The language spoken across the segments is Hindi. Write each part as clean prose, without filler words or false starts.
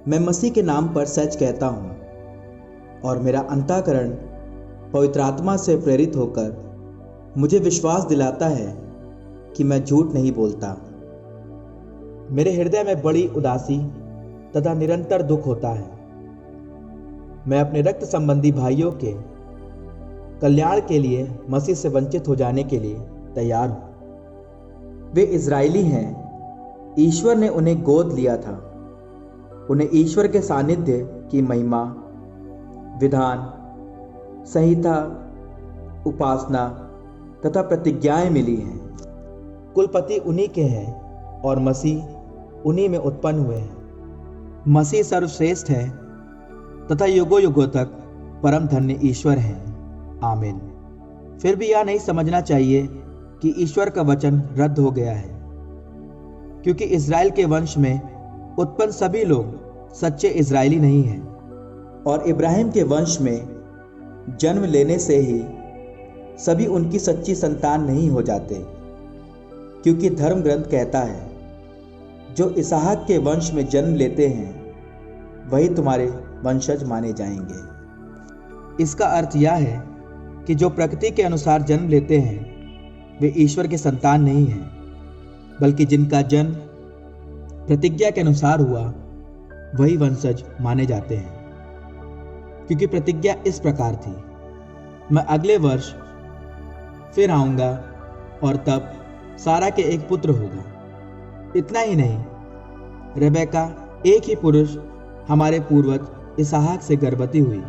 मैं मसीह के नाम पर सच कहता हूँ और मेरा अंतःकरण पवित्र आत्मा से प्रेरित होकर मुझे विश्वास दिलाता है कि मैं झूठ नहीं बोलता। मेरे हृदय में बड़ी उदासी तथा निरंतर दुख होता है। मैं अपने रक्त संबंधी भाइयों के कल्याण के लिए मसीह से वंचित हो जाने के लिए तैयार हूं। वे इजरायली हैं। ईश्वर ने उन्हें गोद लिया था। उन्हें ईश्वर के सानिध्य की महिमा, विधान, संहिता, उपासना तथा प्रतिज्ञाएं मिली हैं। कुलपति उन्हीं के हैं और मसीह उन्हीं में उत्पन्न हुए हैं। मसीह सर्वश्रेष्ठ है तथा युगों युगों तक परम धन्य ईश्वर हैं। आमीन। फिर भी यह नहीं समझना चाहिए कि ईश्वर का वचन रद्द हो गया है, क्योंकि इज़राइल के वंश में उत्पन्न सभी लोग सच्चे इज़राइली नहीं हैं और इब्राहिम के वंश में जन्म लेने से ही सभी उनकी सच्ची संतान नहीं हो जाते, क्योंकि धर्म ग्रंथ कहता है, जो इसहाक के वंश में जन्म लेते हैं वही तुम्हारे वंशज माने जाएंगे। इसका अर्थ यह है कि जो प्रकृति के अनुसार जन्म लेते हैं वे ईश्वर के संतान नहीं हैं, बल्कि जिनका जन्म प्रतिज्ञा के अनुसार हुआ वही वंशज माने जाते हैं। क्योंकि प्रतिज्ञा इस प्रकार थी, मैं अगले वर्ष फिर आऊंगा और तब सारा के एक पुत्र होगा। इतना ही नहीं, रेबेका एक ही पुरुष हमारे पूर्वज इसहाक से गर्भवती हुई।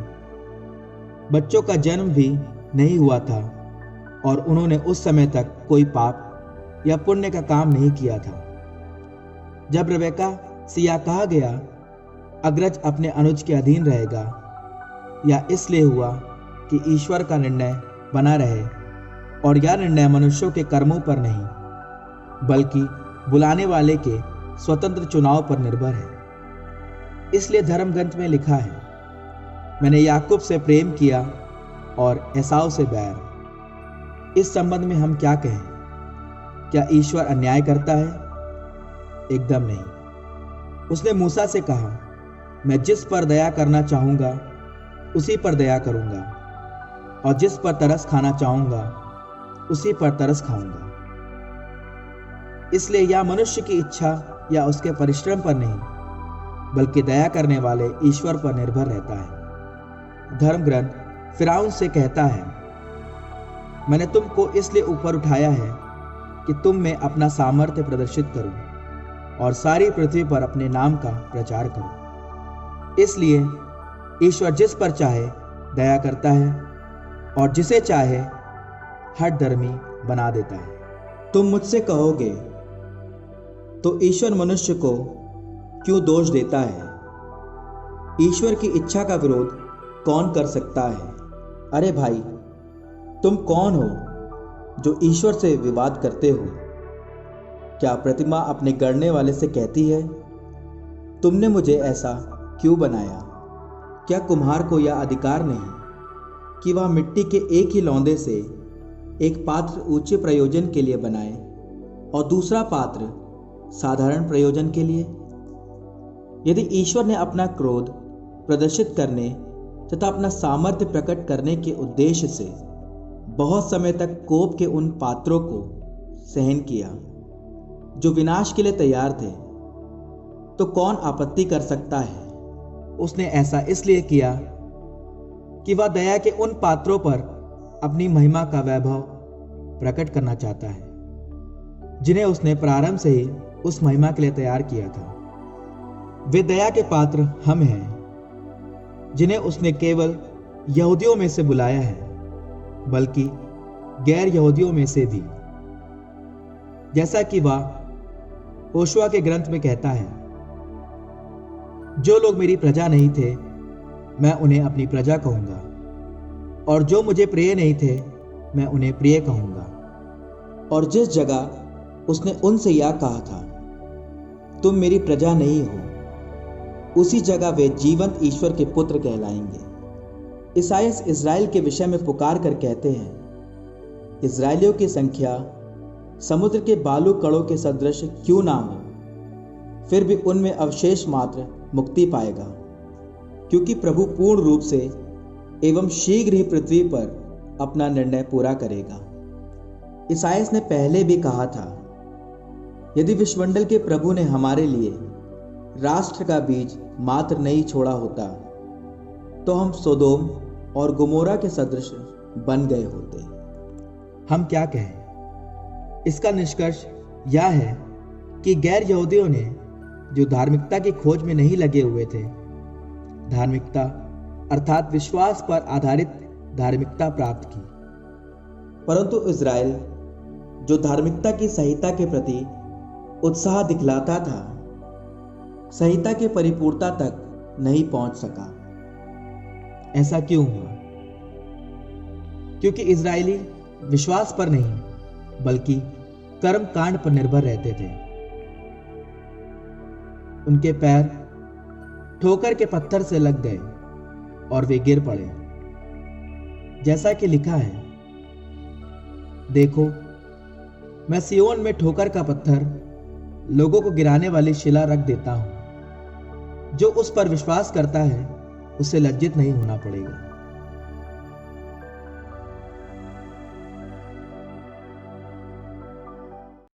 बच्चों का जन्म भी नहीं हुआ था और उन्होंने उस समय तक कोई पाप या पुण्य का काम नहीं किया था। जब रेबेका से यह कहा गया, अग्रज अपने अनुज के अधीन रहेगा, या इसलिए हुआ कि ईश्वर का निर्णय बना रहे और यह निर्णय मनुष्यों के कर्मों पर नहीं बल्कि बुलाने वाले के स्वतंत्र चुनाव पर निर्भर है। इसलिए धर्म ग्रंथ में लिखा है, मैंने याकूब से प्रेम किया और एसाव से बैर। इस संबंध में हम क्या कहें? क्या ईश्वर अन्याय करता है? एकदम नहीं। उसने मूसा से कहा, मैं जिस पर दया करना चाहूंगा उसी पर दया करूंगा और जिस पर तरस खाना चाहूंगा उसी पर तरस खाऊंगा। इसलिए यह मनुष्य की इच्छा या उसके परिश्रम पर नहीं बल्कि दया करने वाले ईश्वर पर निर्भर रहता है। धर्म ग्रंथ फिरौन से कहता है, मैंने तुमको इसलिए ऊपर उठाया है कि तुम में अपना सामर्थ्य प्रदर्शित करूं और सारी पृथ्वी पर अपने नाम का प्रचार करूं। इसलिए ईश्वर जिस पर चाहे दया करता है और जिसे चाहे हठ धर्मी बना देता है। तुम मुझसे कहोगे, तो ईश्वर मनुष्य को क्यों दोष देता है? ईश्वर की इच्छा का विरोध कौन कर सकता है? अरे भाई, तुम कौन हो जो ईश्वर से विवाद करते हो? क्या प्रतिमा अपने गढ़ने वाले से कहती है, तुमने मुझे ऐसा क्यों बनाया? क्या कुम्हार को यह अधिकार नहीं कि वह मिट्टी के एक ही लौंदे से एक पात्र ऊंचे प्रयोजन के लिए बनाए और दूसरा पात्र साधारण प्रयोजन के लिए? यदि ईश्वर ने अपना क्रोध प्रदर्शित करने तथा अपना सामर्थ्य प्रकट करने के उद्देश्य से बहुत समय तक कोप के उन पात्रों को सहन किया जो विनाश के लिए तैयार थे, तो कौन आपत्ति कर सकता है? उसने ऐसा इसलिए किया कि वह दया के उन पात्रों पर अपनी महिमा का वैभव प्रकट करना चाहता है, जिन्हें उसने प्रारंभ से ही उस महिमा के लिए तैयार किया था। वे दया के पात्र हम हैं, जिन्हें उसने केवल यहूदियों में से बुलाया है, बल्कि गैर यहूदियों में से भी, जैसा कि वह होशुआ के ग्रंथ में कहता है, जो लोग मेरी प्रजा नहीं थे मैं उन्हें अपनी प्रजा कहूंगा, और जो मुझे प्रिय नहीं थे मैं उन्हें प्रिय कहूंगा। और जिस जगह उसने उनसे यह कहा था, तुम मेरी प्रजा नहीं हो, उसी जगह वे जीवंत ईश्वर के पुत्र कहलाएंगे। ईसाइयाह इज़राइल के विषय में पुकार कर कहते हैं, इज़राइलियों की संख्या समुद्र के बालू कणों के सदृश क्यों ना हो, फिर भी उनमें अवशेष मात्र मुक्ति पाएगा, क्योंकि प्रभु पूर्ण रूप से एवं शीघ्र ही पृथ्वी पर अपना निर्णय पूरा करेगा। ईसायास ने पहले भी कहा था, यदि विश्वमंडल के प्रभु ने हमारे लिए राष्ट्र का बीज मात्र नहीं छोड़ा होता तो हम सोदोम और गोमोरा के सदृश बन गए होते। हम क्या कहें? इसका निष्कर्ष यह है कि गैर यहूदियों ने, जो धार्मिकता की खोज में नहीं लगे हुए थे, धार्मिकता अर्थात विश्वास पर आधारित धार्मिकता प्राप्त की, परंतु इज़राइल, जो धार्मिकता की संहिता के प्रति उत्साह दिखलाता था, संहिता की परिपूर्णता तक नहीं पहुंच सका। ऐसा क्यों हुआ? क्योंकि इज़राइली विश्वास पर नहीं बल्कि कर्म कांड पर निर्भर रहते थे। उनके पैर ठोकर के पत्थर से लग गए और वे गिर पड़े। जैसा कि लिखा है, देखो मैं सिय्योन में ठोकर का पत्थर, लोगों को गिराने वाली शिला रख देता हूं। जो उस पर विश्वास करता है उसे लज्जित नहीं होना पड़ेगा।